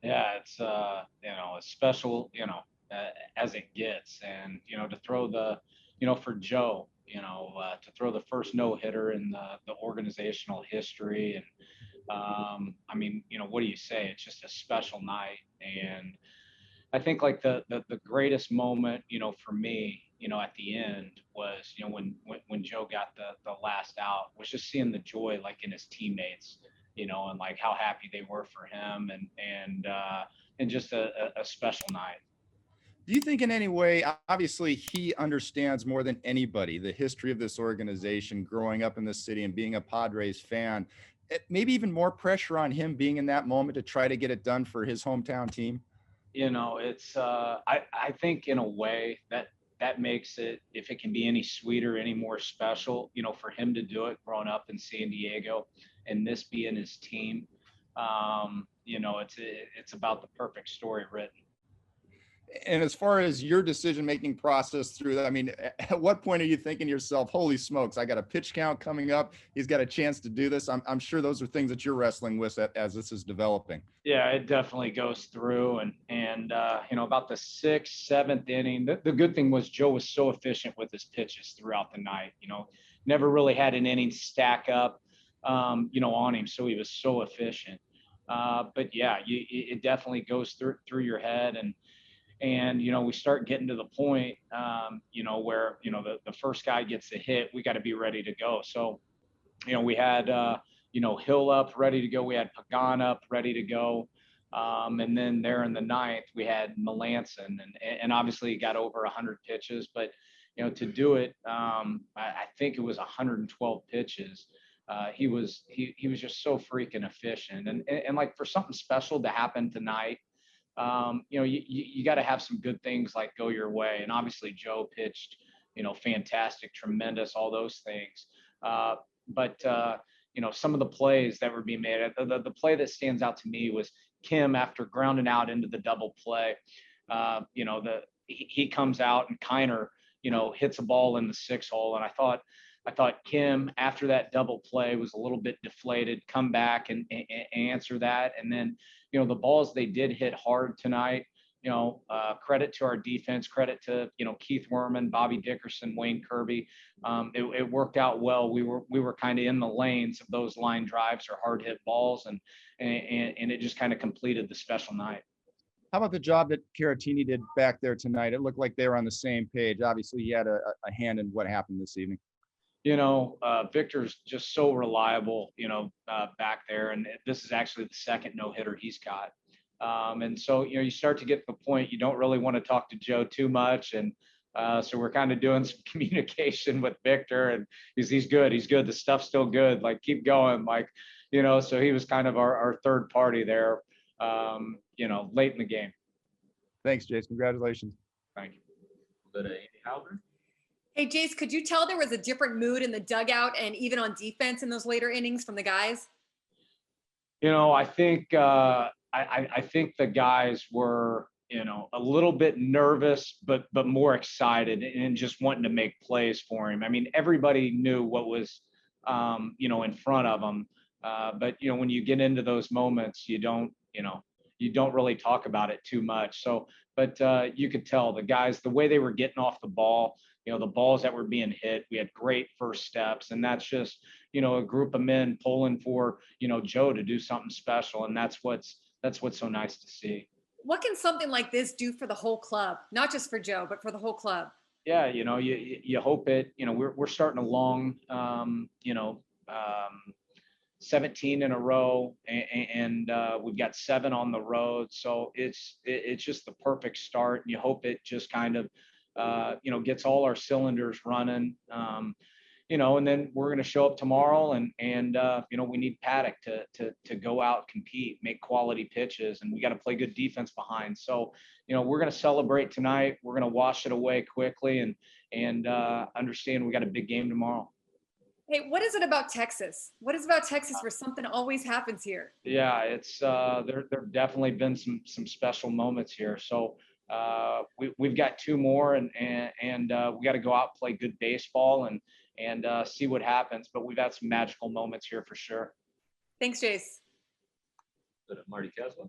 Yeah, it's as special, as it gets. And, to throw for Joe, to throw the first no hitter in the organizational history. And, I mean, what do you say? It's just a special night. And I think like the greatest moment, for me, at the end was, when Joe got the last out, was just seeing the joy like in his teammates, and like how happy they were for him, and just a special night. Do you think in any way, obviously, he understands more than anybody the history of this organization, growing up in this city and being a Padres fan? Maybe even more pressure on him being in that moment to try to get it done for his hometown team? It's I think in a way that makes it, if it can be any sweeter, any more special, for him to do it growing up in San Diego and this being his team. It's about the perfect story written. And as far as your decision making process through that, I mean, at what point are you thinking to yourself, holy smokes, I got a pitch count coming up, he's got a chance to do this? I'm sure those are things that you're wrestling with as this is developing. Yeah, it definitely goes through, and about the sixth, seventh inning. The good thing was Joe was so efficient with his pitches throughout the night. Never really had an inning stack up, on him, so he was so efficient. But yeah, it definitely goes through your head, and we start getting to the point, where the first guy gets a hit, we got to be ready to go. So we had Hill up ready to go. We had Pagan up ready to go. And then there in the ninth, we had Melanson, and obviously he got over 100 pitches. But to do it, I think it was 112 pitches. He was just so freaking efficient, and like for something special to happen tonight, you got to have some good things like go your way. And obviously Joe pitched, fantastic, tremendous, all those things. But some of the plays that were being made, the play that stands out to me was Kim after grounding out into the double play. He comes out and Kiner, hits a ball in the 6 hole. And I thought Kim, after that double play, was a little bit deflated, come back and answer that. And then, the balls they did hit hard tonight. Credit to our defense, credit to, Keith Werman, Bobby Dickerson, Wayne Kirby. It worked out well. We were kind of in the lanes of those line drives or hard hit balls, and it just kind of completed the special night. How about the job that Caratini did back there tonight? It looked like they were on the same page. Obviously, he had a hand in what happened this evening. Victor's just so reliable, back there. And this is actually the second no hitter he's got. And so, you start to get to the point, you don't really want to talk to Joe too much. And so we're kind of doing some communication with Victor, and he's good. He's good. The stuff's still good. Like, keep going. Like, so he was kind of our third party there, late in the game. Thanks, Jayce. Congratulations. Thank you. Go to Andy Halbert. Hey, Jayce, could you tell there was a different mood in the dugout and even on defense in those later innings from the guys? I think I think the guys were, a little bit nervous, but more excited and just wanting to make plays for him. I mean, everybody knew what was, in front of them. But when you get into those moments, you don't really talk about it too much. So, but you could tell the guys, the way they were getting off the ball, the balls that were being hit, we had great first steps. And that's just, a group of men pulling for, Joe to do something special. And that's what's so nice to see. What can something like this do for the whole club? Not just for Joe, but for the whole club? Yeah, you hope it, we're starting a long, 17 in a row, and we've got 7 on the road. So it's just the perfect start, and you hope it just kind of, gets all our cylinders running. And then we're going to show up tomorrow, and we need Paddock to go out, compete, make quality pitches, and we got to play good defense behind. So, we're going to celebrate tonight. We're going to wash it away quickly, and understand we got a big game tomorrow. Hey, what is it about Texas? What is about Texas where something always happens here? Yeah, it's there've definitely been some special moments here. So we've got 2 more, and we got to go out and play good baseball and see what happens. But we've had some magical moments here for sure. Thanks, Jayce. Go to Marty Kessler.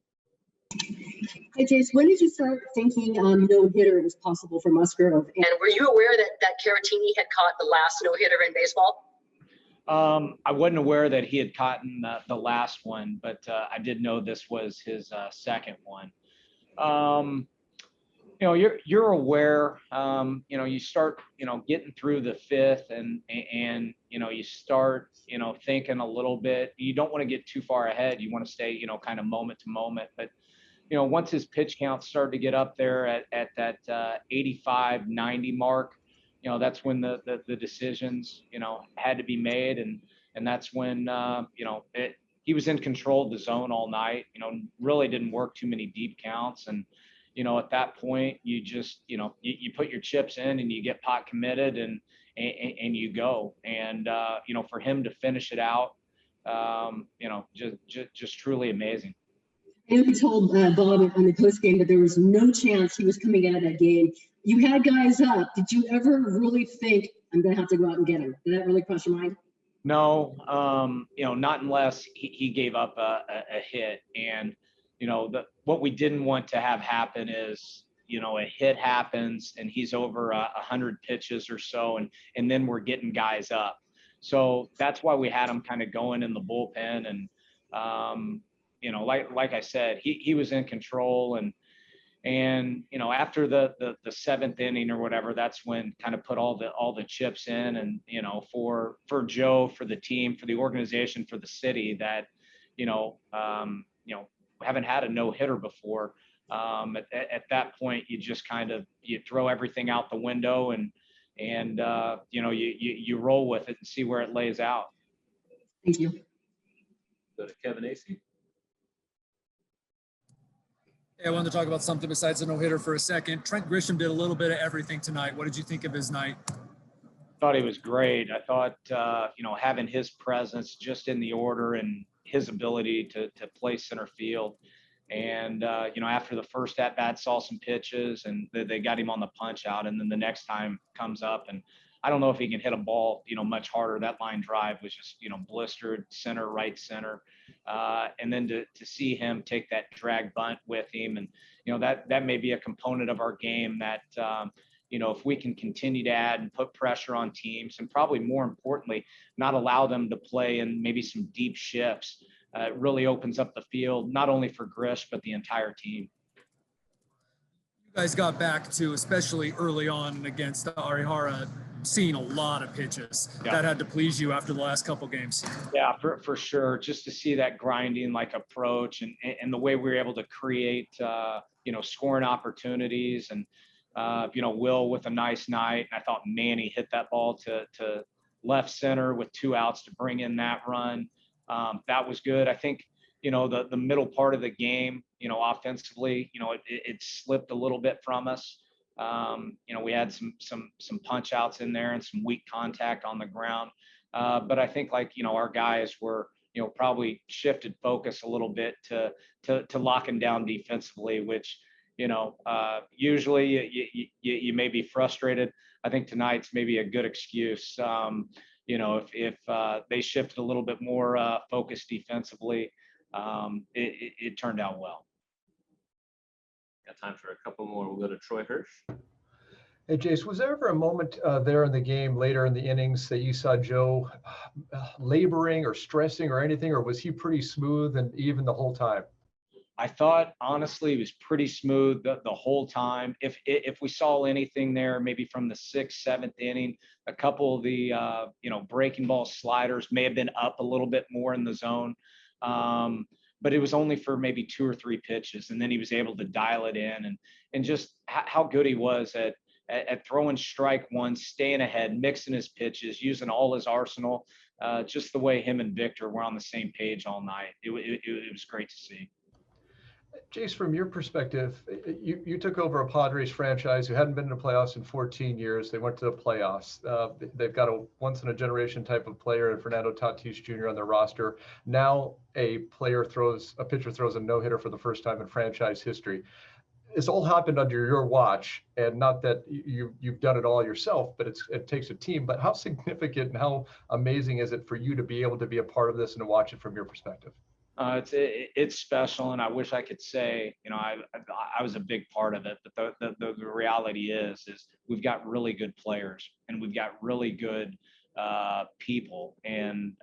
Hey, Jayce, when did you start thinking no hitter was possible for Musgrove? And were you aware that Caratini had caught the last no hitter in baseball? I wasn't aware that he had caught the last one, but I did know this was his second one. You're aware. You start getting through the fifth, and you start thinking a little bit. You don't want to get too far ahead. You want to stay kind of moment to moment. But once his pitch count started to get up there at that 85, 90 mark, that's when the decisions had to be made, and that's when he was in control of the zone all night. Really didn't work too many deep counts, and at that point you just you put your chips in and you get pot committed and you go, and for him to finish it out, just truly amazing. I know you told Bob on the post game that there was no chance he was coming out of that game. You had guys up. Did you ever really think, I'm going to have to go out and get him? Did that really cross your mind? No, not unless he gave up a hit. And, what we didn't want to have happen is, a hit happens and he's over 100 pitches or so, and then we're getting guys up. So that's why we had him kind of going in the bullpen. And, like I said, he was in control, and after the seventh inning or whatever, that's when kind of put all the chips in, and for Joe, for the team, for the organization, for the city, that haven't had a no hitter before. At that point, you just you throw everything out the window, and you roll with it and see where it lays out. Thank you. Go to Kevin Acey. Hey, I wanted to talk about something besides a no-hitter for a second. Trent Grisham did a little bit of everything tonight. What did you think of his night? Thought he was great. I thought, having his presence just in the order and his ability to play center field. And, after the first at-bat, saw some pitches, and they got him on the punch out. And then the next time comes up, and I don't know if he can hit a ball, much harder. That line drive was just, blistered center, right center. And then to see him take that drag bunt with him, and, that may be a component of our game that, if we can continue to add and put pressure on teams, and probably more importantly, not allow them to play in maybe some deep shifts, it really opens up the field, not only for Grish, but the entire team. You guys got back to, especially early on against Arihara, seeing a lot of pitches. Yeah. That had to please you after the last couple games. Yeah, for sure. Just to see that grinding like approach, and the way we were able to create, scoring opportunities, and, Will with a nice night. And I thought Manny hit that ball to left center with 2 outs to bring in that run. That was good. I think, the middle part of the game, offensively, it slipped a little bit from us. We had some punch outs in there and some weak contact on the ground. But I think our guys were, probably shifted focus a little bit to locking down defensively, which, usually you may be frustrated. I think tonight's maybe a good excuse. If they shifted a little bit more focus defensively, it turned out well. Got time for a couple more. We'll go to Troy Hirsch. Hey, Jayce, was there ever a moment there in the game, later in the innings, that you saw Joe laboring or stressing or anything, or was he pretty smooth and even the whole time? I thought, honestly, it was pretty smooth the whole time. If we saw anything there, maybe from the 6th, 7th inning, a couple of the, breaking ball sliders may have been up a little bit more in the zone. But it was only for maybe 2 or 3 pitches. And then he was able to dial it in, and just how good he was at throwing strike one, staying ahead, mixing his pitches, using all his arsenal. Just the way him and Victor were on the same page all night. It was great to see. Jayce, from your perspective, you took over a Padres franchise who hadn't been in the playoffs in 14 years. They went to the playoffs. They've got a once-in-a-generation type of player in Fernando Tatis Jr. on their roster. Now a pitcher throws a no-hitter for the first time in franchise history. It's all happened under your watch, and not that you've done it all yourself, but it takes a team. But how significant and how amazing is it for you to be able to be a part of this and to watch it from your perspective? It's special, and I wish I could say, you know, I was a big part of it, but the reality is we've got really good players, and we've got really good people, and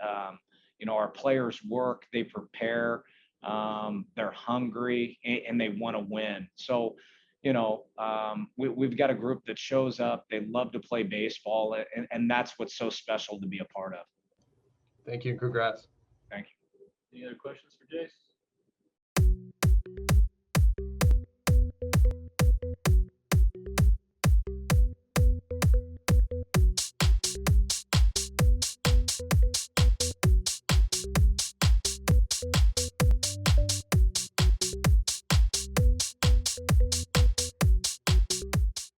you know, our players work, they prepare, they're hungry, and they want to win. So, you know, we've got a group that shows up, they love to play baseball, and that's what's so special to be a part of. Thank you and congrats. Thank you. Any other questions for Jayce?